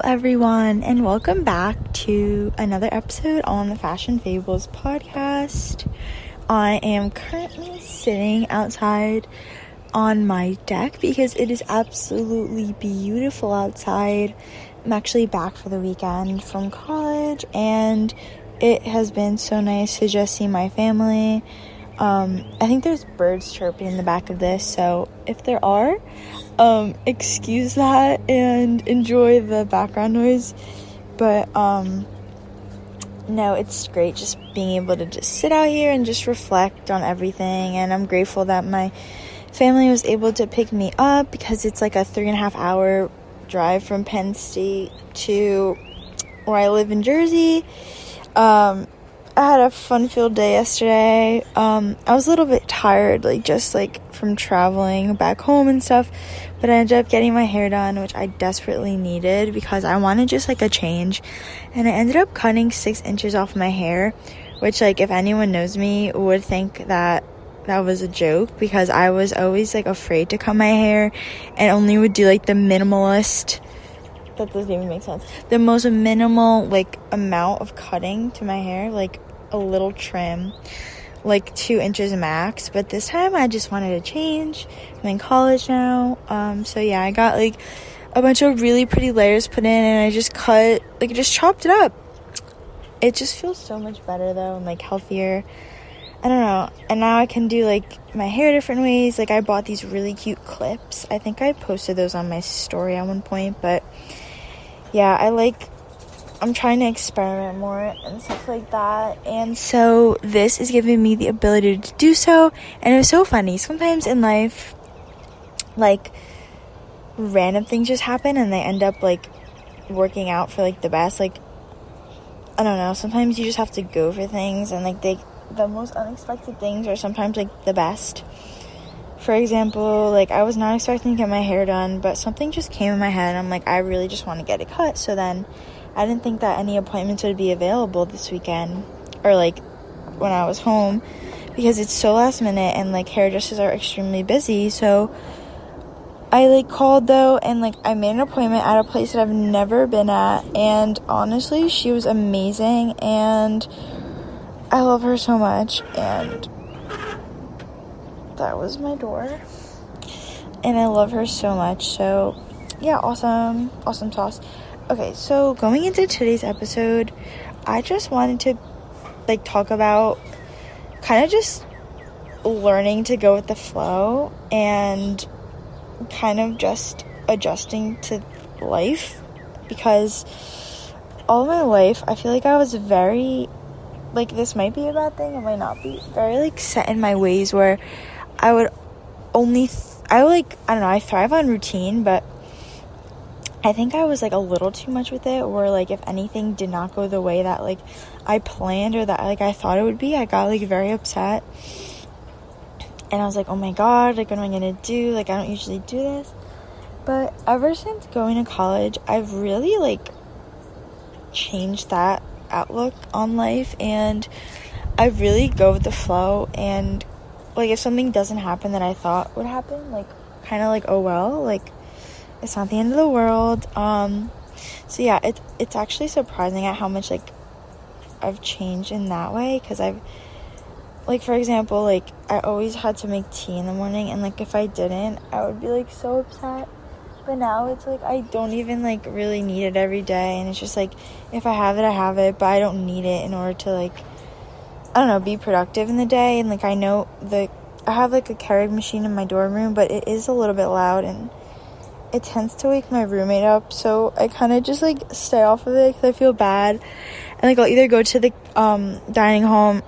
everyone, and welcome back to another episode on the Fashion Fables podcast. I am currently sitting outside on my deck because it is absolutely beautiful outside. I'm actually back for the weekend from college, and it has been so nice to just see my family. I think there's birds chirping in the back of this, so if there are, excuse that and enjoy the background noise. But no, it's great just being able to just sit out here and just reflect on everything. And I'm grateful that my family was able to pick me up because it's like a 3.5 hour drive from Penn State to where I live in Jersey. I had a fun-filled day yesterday. I was a little bit tired, just from traveling back home and stuff, but I ended up getting my hair done, which I desperately needed because I wanted just a change, and I ended up cutting 6 inches off my hair, which if anyone knows me would think that was a joke because I was always afraid to cut my hair and only would do the minimalist. That doesn't even make sense. The most minimal amount of cutting to my hair, a little trim, 2 inches max. But this time I just wanted to change. I'm in college now, so yeah, I got a bunch of really pretty layers put in, and I just cut, just chopped it up. It just feels so much better though, and healthier. I don't know. And now I can do my hair different ways. I bought these really cute clips. I think I posted those on my story at one point, but yeah, I'm trying to experiment more and stuff like that, and so this is giving me the ability to do so. And it was so funny, sometimes in life random things just happen and they end up working out for the best. I don't know, sometimes you just have to go for things, and the most unexpected things are sometimes the best. For example, I was not expecting to get my hair done, but something just came in my head, and I'm I really just want to get it cut. So then I didn't think that any appointments would be available this weekend, or when I was home, because it's so last minute, and hairdressers are extremely busy. So I called though, and I made an appointment at a place that I've never been at, and honestly she was amazing, and I love her so much. And that was my door, and I love her so much. So yeah, awesome sauce. Okay, so going into today's episode, I just wanted to talk about kind of just learning to go with the flow and kind of just adjusting to life, because all my life I feel I was very this might be a bad thing, it might not be, very set in my ways, where I would only I don't know, I thrive on routine, but I think I was a little too much with it, where if anything did not go the way that I planned, or that I thought it would be, I got very upset, and I was oh my god, what am I gonna do? I don't usually do this. But ever since going to college, I've really changed that outlook on life, and I really go with the flow. And if something doesn't happen that I thought would happen, kind of oh well, it's not the end of the world. So yeah, it's actually surprising at how much I've changed in that way, because I've for example, I always had to make tea in the morning, and if I didn't, I would be so upset. But now it's I don't even really need it every day, and it's just if I have it, I have it, but I don't need it in order to I don't know, be productive in the day. And I know I have a Keurig machine in my dorm room, but it is a little bit loud, and it tends to wake my roommate up, so I kind of just stay off of it because I feel bad. And I'll either go to the dining hall.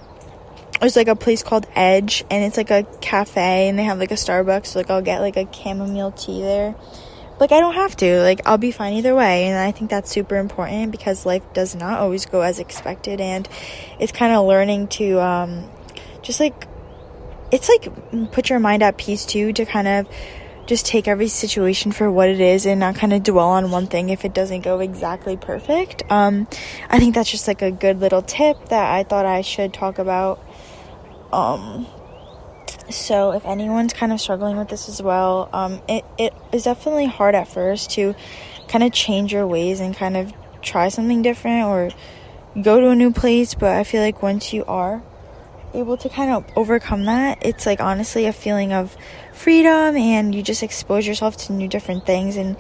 There's a place called Edge, and it's a cafe, and they have a Starbucks, so I'll get a chamomile tea there. I don't have to, I'll be fine either way. And I think that's super important, because life does not always go as expected, and it's kind of learning to just it's put your mind at peace too, to kind of just take every situation for what it is, and not kind of dwell on one thing if it doesn't go exactly perfect. I think that's just a good little tip that I thought I should talk about. So if anyone's kind of struggling with this as well, it is definitely hard at first to kind of change your ways and kind of try something different or go to a new place. But I feel like once you are able to kind of overcome that, it's like honestly a feeling of freedom, and you just expose yourself to new different things, and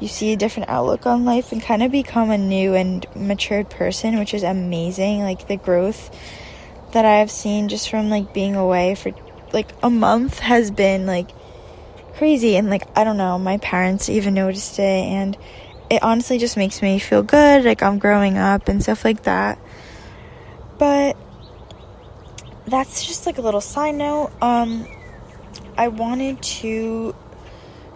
you see a different outlook on life and kind of become a new and matured person, which is amazing. Like the growth that I have seen just from like being away for like a month has been like crazy. And like, I don't know, my parents even noticed it, and it honestly just makes me feel good, like I'm growing up and stuff like that. But that's just like a little side note. I wanted to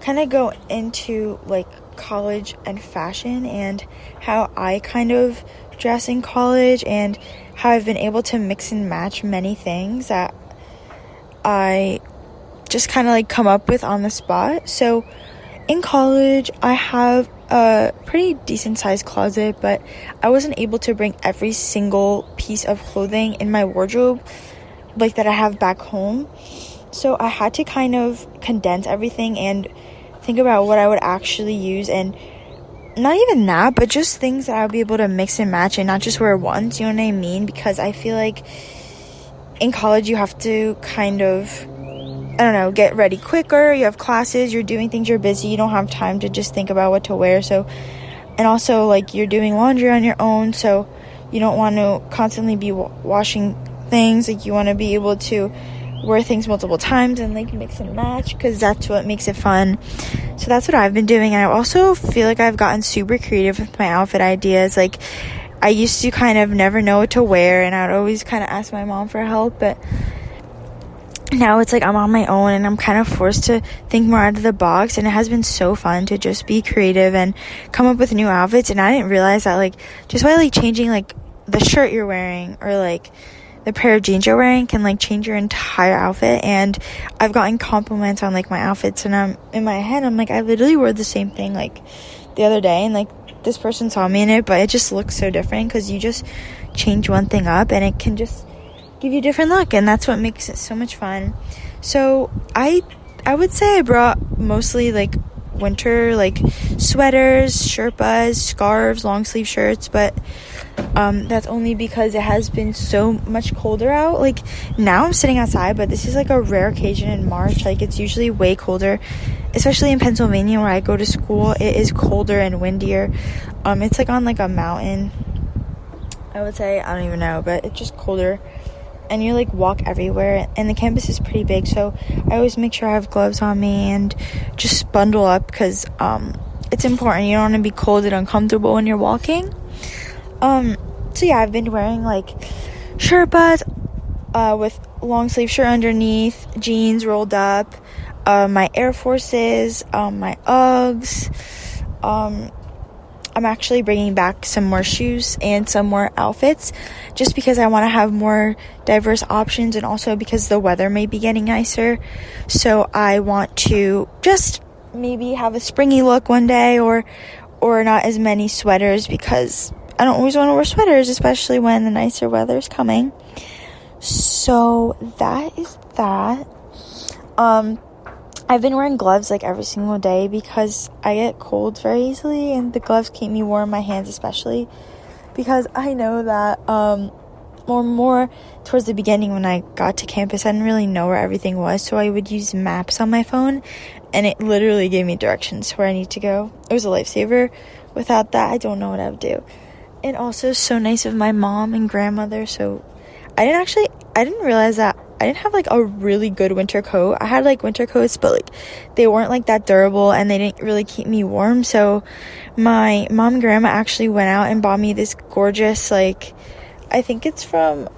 kind of go into like college and fashion and how I kind of dress in college, and how I've been able to mix and match many things that I just kind of like come up with on the spot. So in college, I have a pretty decent sized closet, but I wasn't able to bring every single piece of clothing in my wardrobe like that I have back home. So I had to kind of condense everything and think about what I would actually use, and not even that, but just things that I would be able to mix and match and not just wear once, you know what I mean? Because I feel like in college you have to kind of, I don't know, get ready quicker. You have classes, you're doing things, you're busy, you don't have time to just think about what to wear. So, and also like you're doing laundry on your own, so you don't want to constantly be washing things. Like you want to be able to wear things multiple times and like mix and match, because that's what makes it fun. So that's what I've been doing. And I also feel like I've gotten super creative with my outfit ideas. Like I used to kind of never know what to wear, and I'd always kind of ask my mom for help, but now it's like I'm on my own and I'm kind of forced to think more out of the box. And it has been so fun to just be creative and come up with new outfits. And I didn't realize that like just by like changing like the shirt you're wearing or like the pair of jeans you're wearing can like change your entire outfit. And I've gotten compliments on like my outfits, and I'm in my head, I'm like, I literally wore the same thing like the other day, and like this person saw me in it, but it just looks so different because you just change one thing up and it can just give you a different look, and that's what makes it so much fun. So I would say I brought mostly like winter like sweaters, sherpas, scarves, long sleeve shirts, but that's only because it has been so much colder out. Like now I'm sitting outside, but this is like a rare occasion in March. Like it's usually way colder, especially in Pennsylvania where I go to school. It is colder and windier. It's like on like a mountain, I would say. I don't even know, but it's just colder, and you like walk everywhere, and the campus is pretty big, so I always make sure I have gloves on me and just bundle up, because it's important. You don't want to be cold and uncomfortable when you're walking. So yeah, I've been wearing like sherpas with long sleeve shirt underneath, jeans rolled up, my Air Forces, my Uggs. I'm actually bringing back some more shoes and some more outfits, just because I want to have more diverse options, and also because the weather may be getting nicer. So I want to just maybe have a springy look one day, or not as many sweaters, because I don't always want to wear sweaters, especially when the nicer weather is coming. So that is that. I've been wearing gloves like every single day because I get cold very easily, and the gloves keep me warm, my hands especially, because I know that more towards the beginning when I got to campus, I didn't really know where everything was, so I would use maps on my phone, and it literally gave me directions to where I need to go. It was a lifesaver. Without that, I don't know what I would do. And also so nice of my mom and grandmother. So I didn't realize that I didn't have like a really good winter coat. I had like winter coats, but like they weren't like that durable, and they didn't really keep me warm. So my mom and grandma actually went out and bought me this gorgeous, like, I think it's from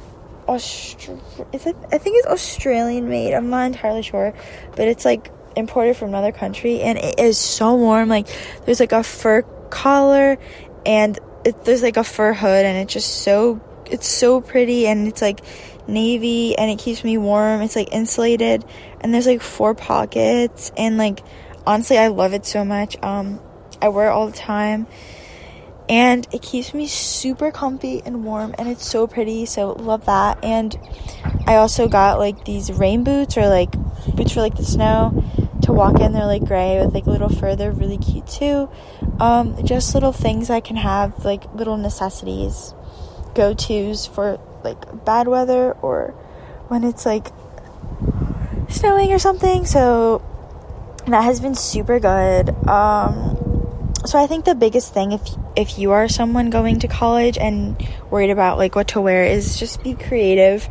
I think it's Australian made. I'm not entirely sure, but it's like imported from another country, and it is so warm. Like there's like a fur collar, and there's like a fur hood, and it's so pretty, and it's like navy, and it keeps me warm. It's like insulated, and there's like 4 pockets, and like honestly I love it so much. I wear it all the time, and it keeps me super comfy and warm, and it's so pretty, so love that. And I also got like these rain boots, or like boots for like the snow, to to walk in. They're like gray with like little fur. They're really cute too. Just little things I can have, like little necessities, go-tos for like bad weather or when it's like snowing or something. So that has been super good. So I think the biggest thing, if you are someone going to college and worried about like what to wear, is just be creative.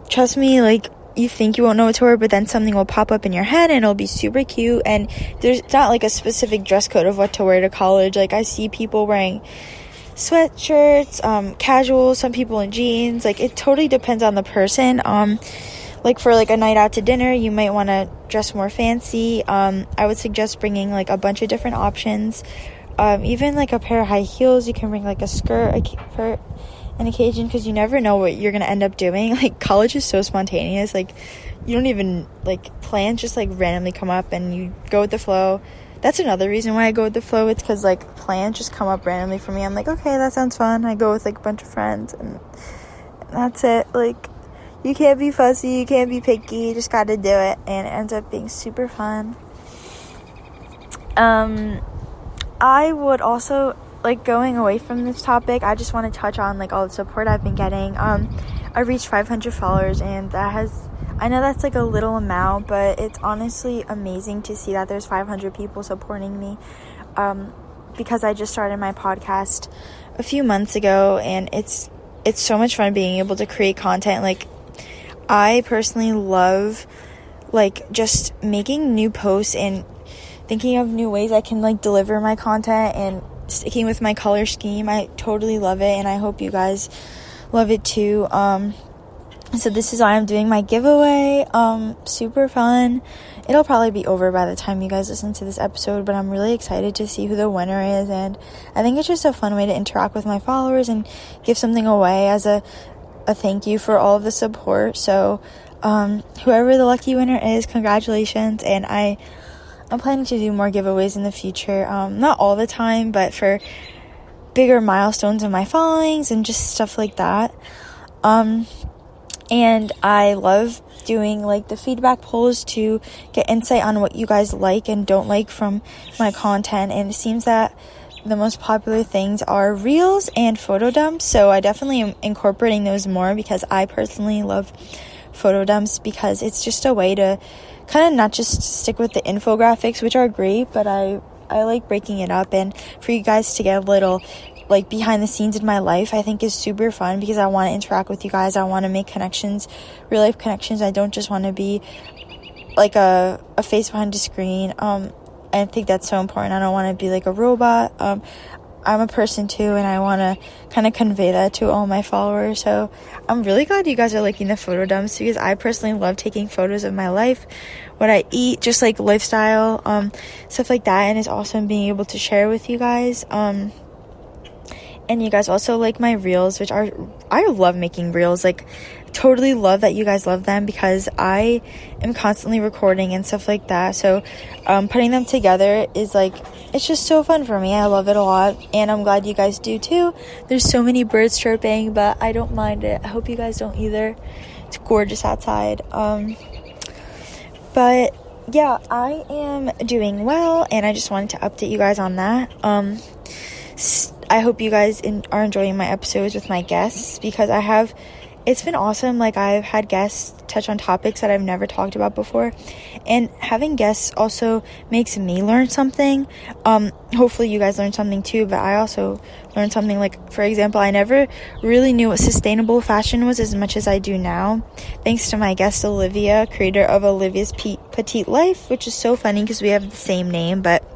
Trust me, like, you think you won't know what to wear, but then something will pop up in your head and it'll be super cute. And there's not like a specific dress code of what to wear to college. Like, I see people wearing sweatshirts, casual, some people in jeans. Like, it totally depends on the person. Like, for like a night out to dinner, you might want to dress more fancy. I would suggest bringing like a bunch of different options. Even like a pair of high heels. You can bring like a skirt for an occasion, because you never know what you're gonna end up doing. Like, college is so spontaneous. Like, you don't even like plans just like randomly come up and you go with the flow. That's another reason why I go with the flow. It's because like plans just come up randomly for me. I'm like, okay, that sounds fun. I go with like a bunch of friends and that's it. Like, you can't be fussy, you can't be picky, you just gotta do it, and it ends up being super fun. I would also, like, going away from this topic, I just want to touch on like all the support I've been getting. I reached 500 followers, and I know that's like a little amount, but it's honestly amazing to see that there's 500 people supporting me, because I just started my podcast a few months ago, and it's so much fun being able to create content. Like, I personally love like just making new posts and thinking of new ways I can like deliver my content and sticking with my color scheme. I totally love it, and I hope you guys love it too. So this is why I'm doing my giveaway. Super fun. It'll probably be over by the time you guys listen to this episode, but I'm really excited to see who the winner is, and I think it's just a fun way to interact with my followers and give something away as a thank you for all of the support. So whoever the lucky winner is, congratulations. And I'm planning to do more giveaways in the future, not all the time, but for bigger milestones in my followings and just stuff like that. And I love doing like the feedback polls to get insight on what you guys like and don't like from my content, and it seems that the most popular things are reels and photo dumps, so I definitely am incorporating those more, because I personally love photo dumps, because it's just a way to kind of not just stick with the infographics, which are great, but I like breaking it up, and for you guys to get a little like behind the scenes in my life, I think is super fun, because I want to interact with you guys. I want to make connections, real life connections. I don't just want to be like a face behind a screen. I think that's so important. I don't want to be like a robot. I'm a person too, and I want to kind of convey that to all my followers. So I'm really glad you guys are liking the photo dumps, because I personally love taking photos of my life, what I eat, just like lifestyle, stuff like that. And it's awesome being able to share with you guys. And you guys also like my reels, which I love making reels. Like, totally love that you guys love them, because I am constantly recording and stuff like that. So putting them together is like, it's just so fun for me. I love it a lot, and I'm glad you guys do too. There's so many birds chirping, but I don't mind it. I hope you guys don't either. It's gorgeous outside. But yeah, I am doing well, and I just wanted to update you guys on that. I hope you guys are enjoying my episodes with my guests, because it's been awesome. Like, I've had guests touch on topics that I've never talked about before, and having guests also makes me learn something. Hopefully you guys learn something too, but I also learned something. Like, for example, I never really knew what sustainable fashion was as much as I do now, thanks to my guest Olivia, creator of Olivia's Petite Life, which is so funny because we have the same name. But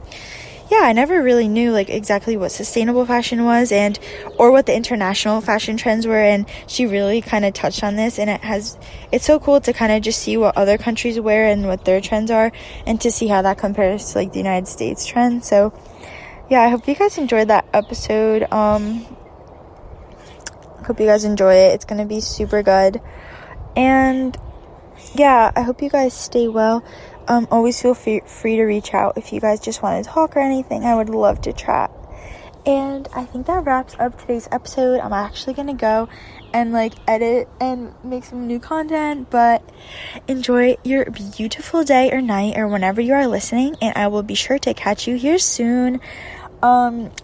yeah, I never really knew like exactly what sustainable fashion was, or what the international fashion trends were, and she really kind of touched on this, and it's so cool to kind of just see what other countries wear and what their trends are, and to see how that compares to like the United States trends. So yeah, I hope you guys enjoyed that episode. Hope you guys enjoy it. It's gonna be super good, and yeah, I hope you guys stay well. Always feel free to reach out if you guys just want to talk or anything. I would love to chat. And I think that wraps up today's episode. I'm actually gonna go and like edit and make some new content, but enjoy your beautiful day or night or whenever you are listening, and I will be sure to catch you here soon.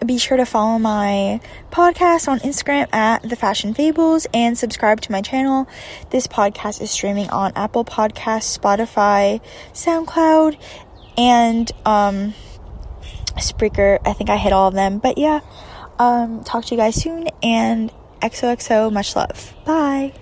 Be sure to follow my podcast on Instagram at The Fashion Fables and subscribe to my channel. This podcast is streaming on Apple Podcasts, Spotify, SoundCloud, and Spreaker. I think I hit all of them, but yeah, talk to you guys soon, and XOXO, much love. Bye.